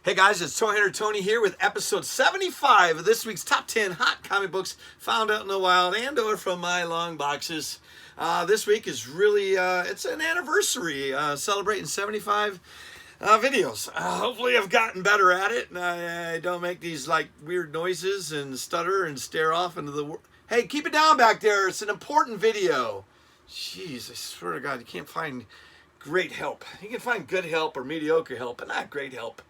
Hey guys, it's Toy Hunter Tony here with episode 75 of this week's Top 10 Hot Comic Books Found Out in the Wild and or from my long boxes. This week is really, it's an anniversary, celebrating 75 videos. Hopefully I've gotten better at it and I don't make these like weird noises and stutter and stare off into the world. Hey, keep it down back there. It's an important video. Jeez, I swear to God, you can't find great help. You can find good help or mediocre help, but not great help.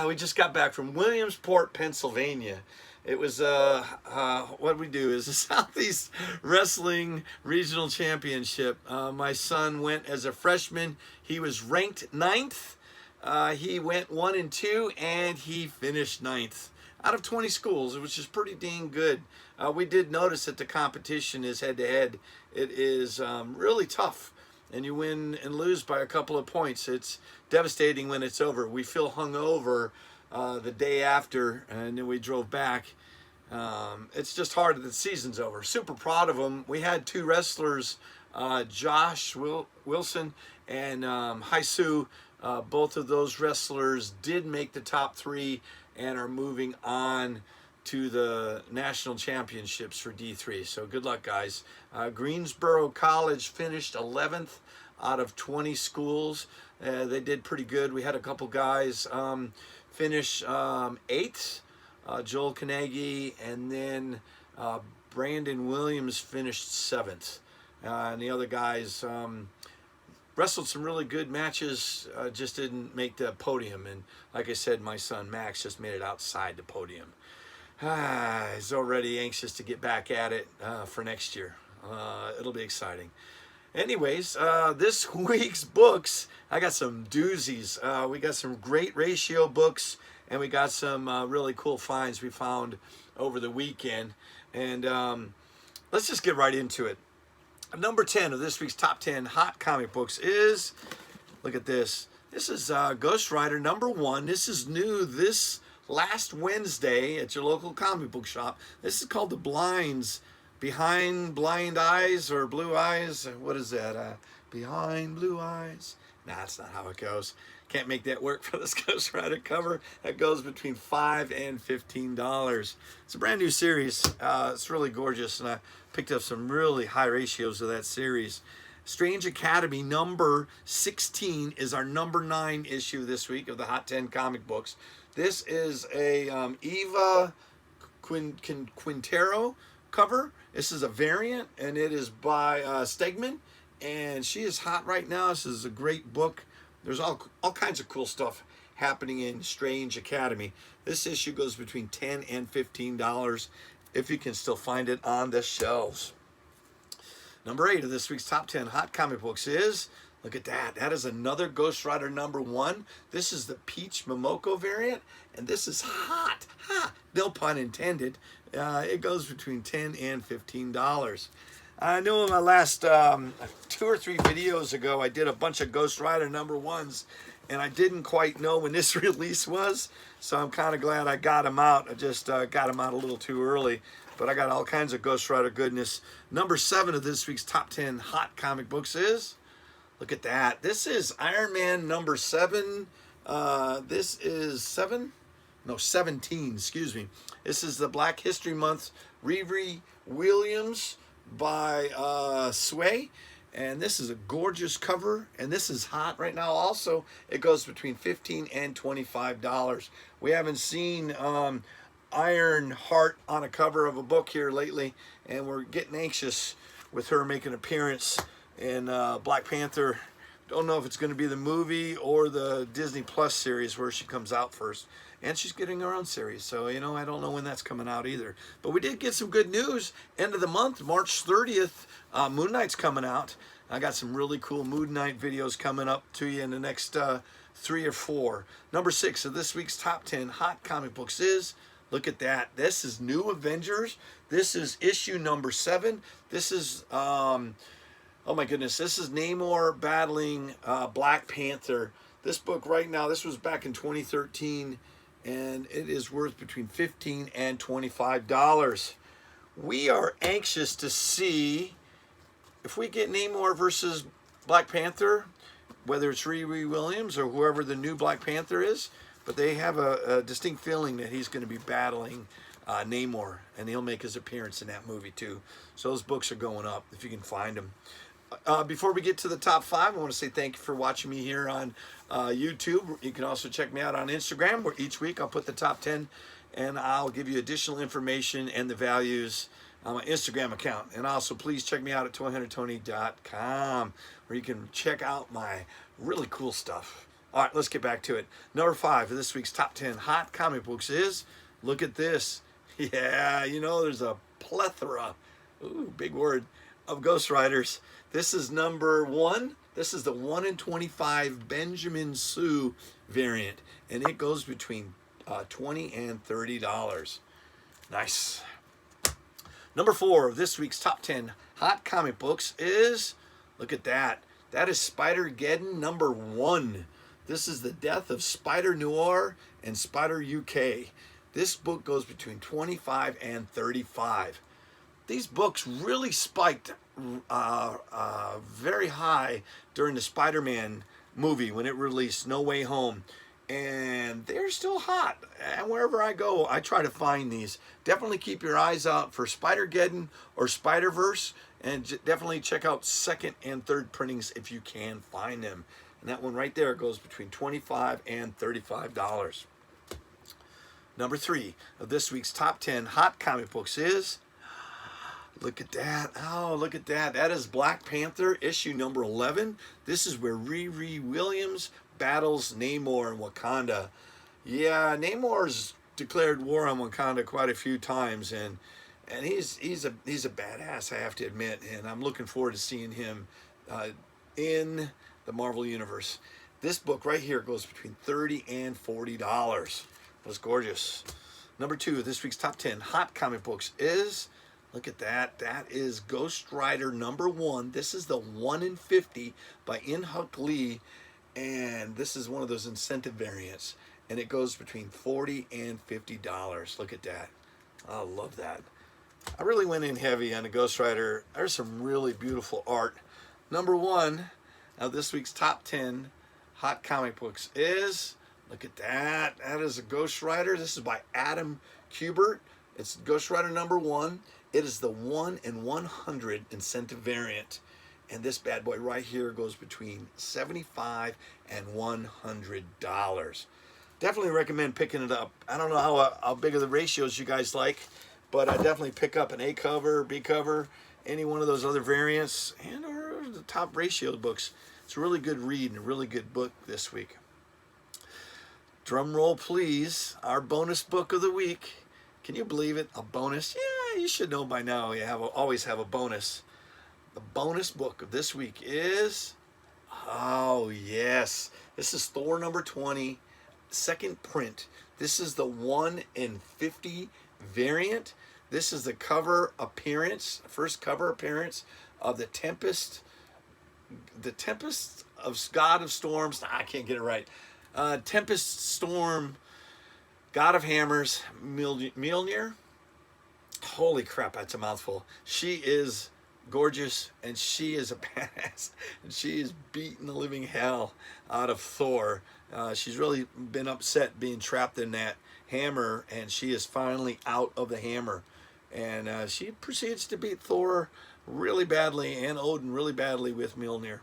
We just got back from Williamsport, Pennsylvania. It was, what we do is the Southeast Wrestling Regional Championship. My son went as a freshman. He was ranked 9th. He went 1 and 2, and he finished 9th out of 20 schools, which is pretty dang good. We did notice that the competition is head-to-head. It is really tough. And you win and lose by a couple of points. It's devastating when it's over. We feel hungover the day after, and then we drove back. It's just hard that the season's over. Super proud of them. We had 2 wrestlers, Josh Wilson and Haisu. Both of those wrestlers did make the top 3 and are moving on to the national championships for D3. So good luck, guys. Greensboro College finished 11th out of 20 schools. They did pretty good. We had a couple guys finish 8th, Joel Kanagi, and then Brandon Williams finished 7th. And the other guys wrestled some really good matches, just didn't make the podium. And like I said, my son Max just made it outside the podium. He's already anxious to get back at it for next year. It'll be exciting. Anyways, this week's books, I got some doozies. We got some great ratio books, and we got some really cool finds we found over the weekend. And let's just get right into it. Number 10 of this week's Top 10 Hot Comic Books is, look at this. This is Ghost Rider number 1. This is new this last Wednesday at your local comic book shop. This is called The Blinds, Behind Blind Eyes or Blue Eyes. What is that? Behind Blue Eyes. Nah, that's not how it goes. Can't make that work for this Ghost Rider cover. That goes between $5 and $15. It's a brand new series. It's really gorgeous, and I picked up some really high ratios of that series. Strange Academy number 16 is our number 9 issue this week of the Hot 10 comic books. This is a Eva Quintero cover. This is a variant, and it is by Stegman, and she is hot right now. This is a great book. There's all kinds of cool stuff happening in Strange Academy. This issue goes between $10 and $15 if you can still find it on the shelves. Number 8 of this week's Top 10 Hot Comic Books is, look at that. That is another Ghost Rider number 1. This is the Peach Momoko variant, and this is hot. Ha! No pun intended. It goes between $10 and $15. I know in my last 2 or 3 videos ago, I did a bunch of Ghost Rider number 1s, and I didn't quite know when this release was, so I'm kind of glad I got them out. I just got them out a little too early, but I got all kinds of Ghost Rider goodness. Number 7 of this week's Top 10 Hot Comic Books is, look at that. This is Iron Man number 7. This is 17, excuse me. This is the Black History Month Riri Williams by Sway. And this is a gorgeous cover, and this is hot right now also. It goes between $15 and $25. We haven't seen Iron Heart on a cover of a book here lately, and we're getting anxious with her making an appearance in Black Panther. Don't know if it's going to be the movie or the Disney Plus series where she comes out first. And she's getting her own series, so, you know, I don't know when that's coming out either. But we did get some good news. End of the month, March 30th, Moon Knight's coming out. I got some really cool Moon Knight videos coming up to you in the next 3 or 4. Number 6 of this week's Top 10 Hot Comic Books is, look at that. This is New Avengers. This is issue number 7. This is, oh my goodness, this is Namor battling Black Panther. This book right now, this was back in 2013, and it is worth between $15 and $25. We are anxious to see if we get Namor versus Black Panther. whether it's Riri Williams or whoever the new Black Panther is, but they have a distinct feeling that he's going to be battling Namor, and he'll make his appearance in that movie too. So those books are going up if you can find them. Before we get to the top 5, I want to say thank you for watching me here on YouTube. You can also check me out on Instagram, where each week I'll put the top 10 and I'll give you additional information and the values on my Instagram account. And also please check me out at toyhuntertony.com, where you can check out my really cool stuff. All right, let's get back to it. Number 5 of this week's top 10 hot comic books is, look at this. Yeah, you know, there's a plethora, ooh, big word, of Ghost Riders. This is number 1. This is the 1 in 25 Benjamin Sue variant, and it goes between $20 and $30. Nice. Number 4 of this week's top 10 hot comic books is, look at that. That is Spider-Geddon number 1. This is the death of Spider Noir and Spider UK. This book goes between $25 and $35. These books really spiked very high during the Spider-Man movie when it released, No Way Home. And they're still hot. And wherever I go, I try to find these. Definitely keep your eyes out for Spider-Geddon or Spider-Verse. And definitely check out second and third printings if you can find them. And that one right there goes between $25 and $35. Number 3 of this week's top 10 hot comic books is, look at that. Oh, look at that. That is Black Panther, issue number 11. This is where Riri Williams battles Namor in Wakanda. Yeah, Namor's declared war on Wakanda quite a few times, and he's a badass, I have to admit, and I'm looking forward to seeing him in the Marvel Universe. This book right here goes between $30 and $40. That's gorgeous. Number 2 of this week's top 10 hot comic books is, look at that. That is Ghost Rider number 1. This is the 1 in 50 by In-Huk Lee. And this is one of those incentive variants. And it goes between $40 and $50. Look at that. I love that. I really went in heavy on the Ghost Rider. There's some really beautiful art. Number 1 of this week's top 10 hot comic books is, look at that. That is a Ghost Rider. This is by Adam Kubert. It's Ghost Rider number 1. It is the 1 in 100 incentive variant. And this bad boy right here goes between $75 and $100. Definitely recommend picking it up. I don't know how big of the ratios you guys like, but I definitely pick up an A cover, B cover, any one of those other variants, and or the top ratio books. It's a really good read and a really good book this week. Drum roll, please. Our bonus book of the week. Can you believe it? A bonus? Yeah, you should know by now. You always have a bonus. The bonus book of this week is, oh yes, this is Thor number 20, second print. This is the 1 in 50 variant. This is the cover appearance, first cover appearance of the Tempest of God of Storms. I can't get it right. Tempest Storm, God of Hammers, Mjolnir. Holy crap, that's a mouthful. She is gorgeous, and she is a badass, and she is beating the living hell out of Thor. She's really been upset being trapped in that hammer, and she is finally out of the hammer, and she proceeds to beat Thor really badly and Odin really badly with Mjolnir.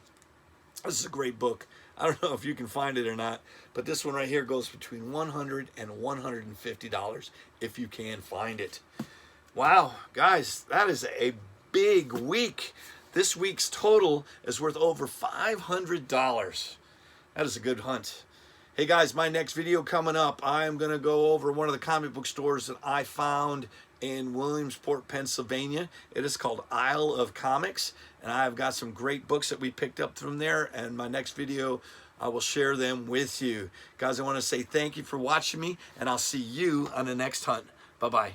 This is a great book. I don't know if you can find it or not, but this one right here goes between $100 and $150 if you can find it. Wow, guys, that is a big week. This week's total is worth over $500. That is a good hunt. Hey guys, my next video coming up, I'm going to go over one of the comic book stores that I found in Williamsport, Pennsylvania. It is called Isle of Comics, and I've got some great books that we picked up from there, and my next video I will share them with you. Guys, I want to say thank you for watching me, and I'll see you on the next hunt. Bye-bye.